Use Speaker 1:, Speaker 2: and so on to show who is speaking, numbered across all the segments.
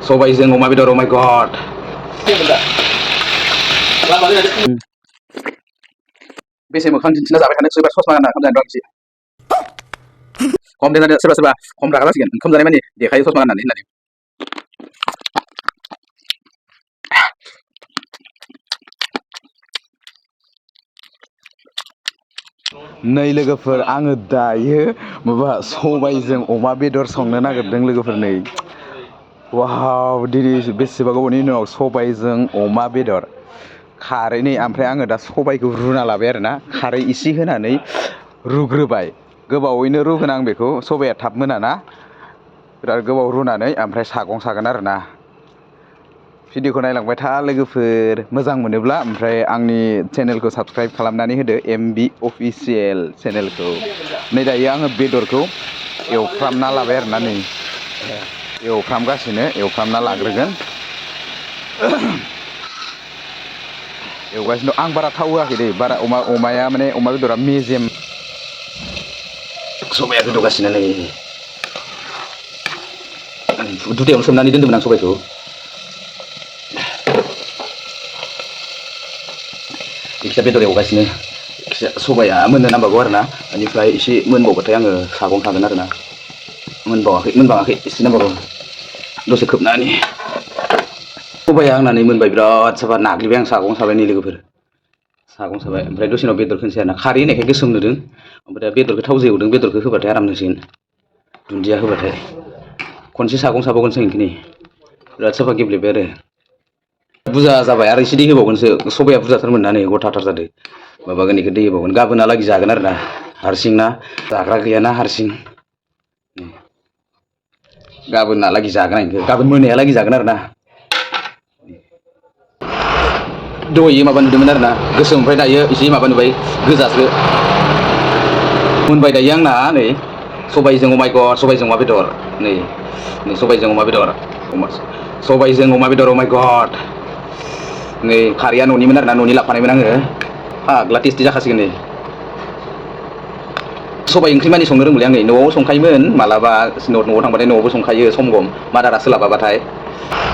Speaker 1: सबायजों अमा बेदर oh my god बेसे मोखां दिन्थिना जाबाय थानो सोरबा ससमा गानना ओंखाम जानो बाखि खम देना सोरबा सोरबा खम रागा जासिगोन ओंखाम जानाय मानि देखायो ससमा गाननानै होननानै नै लोगोफोर आङो दायो माबा सबायजों अमा बेदर संनो नागिरदों लोगोफोर नै वाव दिनै बेसेबा गोबावनि उनाव सबायजों अमा बेदर खारै नै ओमफ्राय आङो दा सबायखौ रुना लाबाय आरोना खारै इसे होनानै रुग्रोबाय गोबावैनो रुगोन आं बेखौ सबाया थाब मोनाना बिराद गोबाव रुनानै ओमफ्राय सागं सागोन आरोना भिडिअखौ नायलांबाय था लोगोफोर मोजां मोनोब्ला ओमफ्राय आंनि चेनेलखौ साबस्क्राइब खालामनानै होदो MB अफिसियेल चेनेलखौ नै दायो आङो बेदरखौ एवफ्रामना लाबाय आरोना नै एवफ्रामना लाग्रोगोन एवगासिनो दं आं बारा थाव होआखै दै बारा अमाया माने अमा बेदरा मेजेम सबाया गोदौगासिनो नै दुदायावनो सोमनानै दोन्दोंमोन आं सबायखौ जायखिया बेदर एवगासिनो सबाया मोननो नांबावगौ आरोना बेनिफ्राय एसे मोनबावबाथाय आङो सागं सागोन आरोना मोनबाङाखै एसे नांबावगौ दसे खोबनानै सबाया आंना नै मोनबाय बिराद साफा नाग्लिबाय आं सागं साबाय नै लोगोफोर सागं साबाय ओमफ्राय दसे उनाव बेदर होनोसै आरोना खारै होनायखाय गोसोम नुदों ओमफ्राय दा बेदरखौ थावजों एवदों बेदरखौ होबाथाय आराम नुसिगोन दुन्दिया होबाथाय खनसे सागं साबावगोनसो नै बिराद साफा गेब्लेबाय आरो बुरजा जाबाय आरो एसे दै होबावगोनसो सबाया बुरजाथारमोन ना नै गथाथार जादों माबागोन बेखौ दै होबावगोन गाबोनहालागै जागोन आरोना हारसिं ना जाग्रा गैयाना हारसिं गाबोनहालागै जागोन आं बेखौ गाबोन मोनायालागै जागोन आरोना दहाय माबा नुदोंमोन आरोना गोसोम ओमफ्राय दायो एसे माबा नुबाय गोजासो मोनबाय दायो आंना नै सबायजों oh my god सबायजों अमा बेदर नै सबायजों अमा बेदर सबायजों अमा बेदर oh my god नै खारैया न'निमोन आरोना न'नि लाफानायमोन आङो फाग्ला टेस्टि जाखासिगोन नै सबाय ओंख्रि मानि संनो रोंगौलै आं नै न'आव संखायोमोन मालाबा न'आव थांबाथाय न'आवबो संखायो सम सम मादारा सोलाबाबाथाय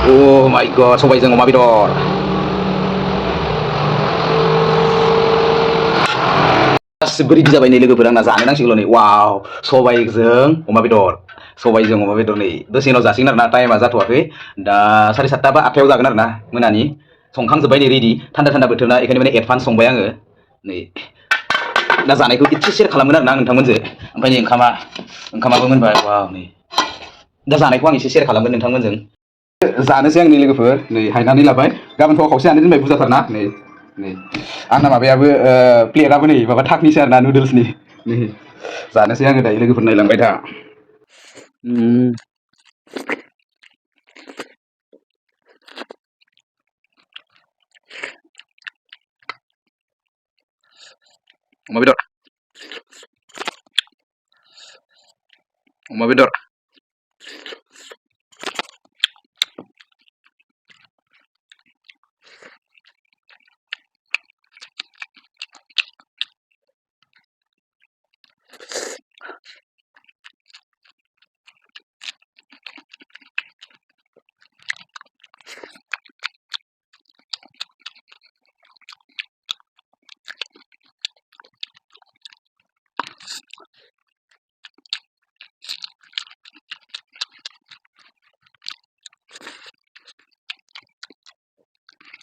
Speaker 1: oh my god सबायजों अमा बेदर गासिबो रेडि जाबाय नै लोगोफोर आंना जानो नांसिगौल' नै वाव सबायजों अमा बेदर नै दसे उनाव जासिगोन आरोना टाइमा जाथ'वाखै दा 7:30 बा 8टायाव जागोन आरोना मोनानि संखांजोब्बाय नै रेडि थान्दा बोथोर ना बेखायनो माने एडभान्स संबाय आङो नै दा जानायखौ एसे सेयार खालामगोन आरोना नोंथांमोनजों ओमफ्राय नै ओंखामाबो मोनबाय वाव नै दा जानायखौ आं एसे सेयार खालामगोन नोंथांमोनजों जानोसै आंनि लोगोफोर नै हायनानै लाबाय गाबोन फुङाव खावसे जानो दोनबाय बुरजाथार ना नै आंना माबायाबो प्लेटआबो नै माबा थाखनिसो आरोना नुडोल्सनि नै जानोसै आङो दायो लोगोफोर नायलांबाय था अमा बेदर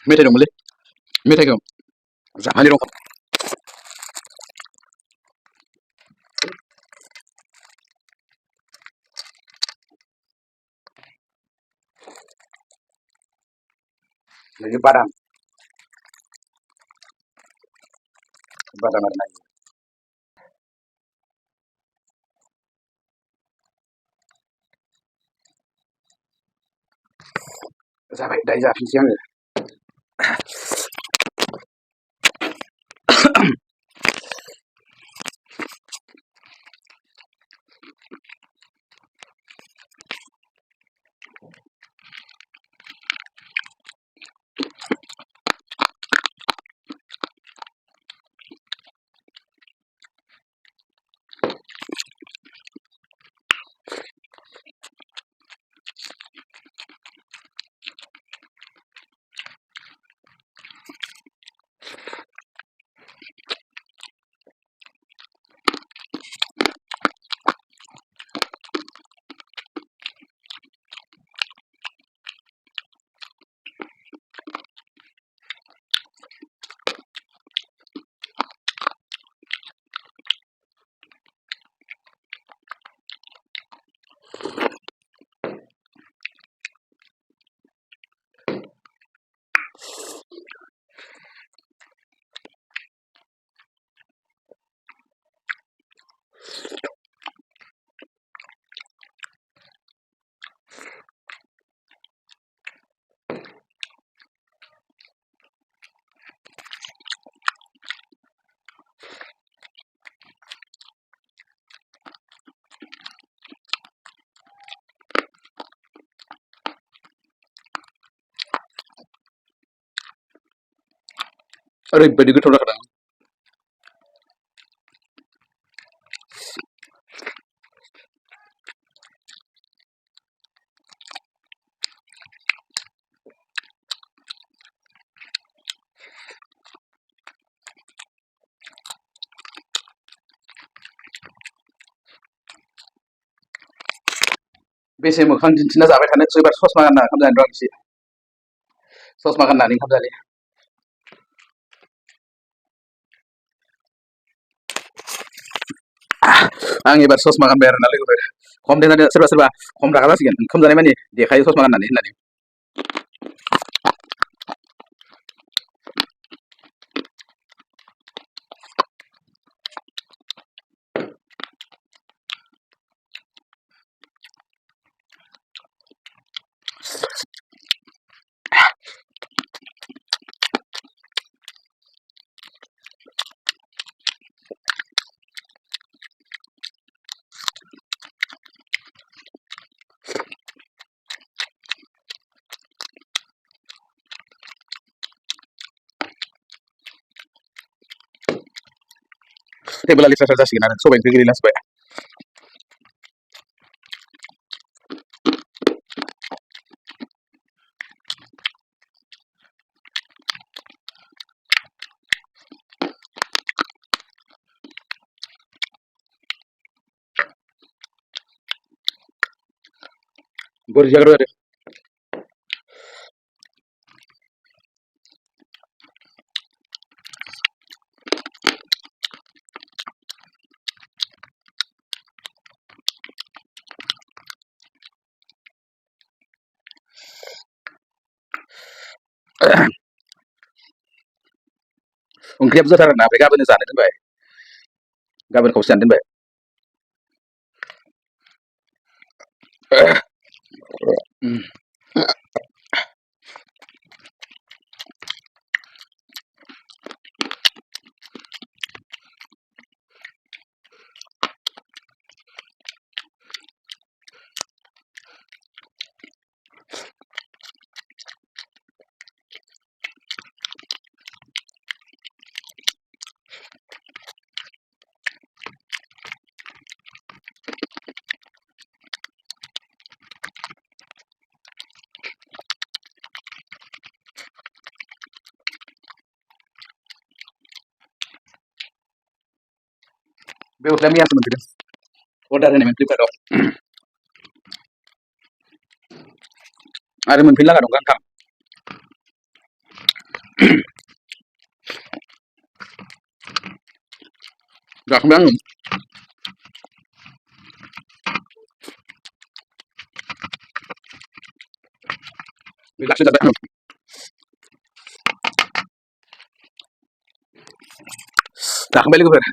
Speaker 1: मेथाइ दंमोनलै मेथाइखौ जानानै दं नोङो बादाम आरोना जाबाय दायो जाफिनसै आङो ओरैबायदि गोथाव जाखादों। बेसे मोखां दिन्थिना जाबाय थानो एबार ससमा गानना ओंखाम जानो र' आं एसे ससमा गाननानै ओंखाम जानि। आं एबार ससमा गानबाय आरोना लोगोफोर खम देनानै सोरबा सोरबा खम रागा जासिगोन ओंखाम जानाय मानि देखायो ससमा गाननानै होननानै। टेबोला लेथ्रा जासिगोन आरो सबाइ ओंख्रि गैलासोबाय। बोरै जाग्रो आरो ओंख्रियाबो जाथार ना ओमफ्राय गाबोन जानो दोनबाय गाबोन खावसे जानो दोनबाय। बे गस्लाया मैयासो मोनफैदों अर्डार होनायमोन फ्लिपकार्टआव आरो मोनफैनो लागा दं गांथाम जाखांबाय आङो बेलासो जाबाय आङो जाखांबाय लोगोफोर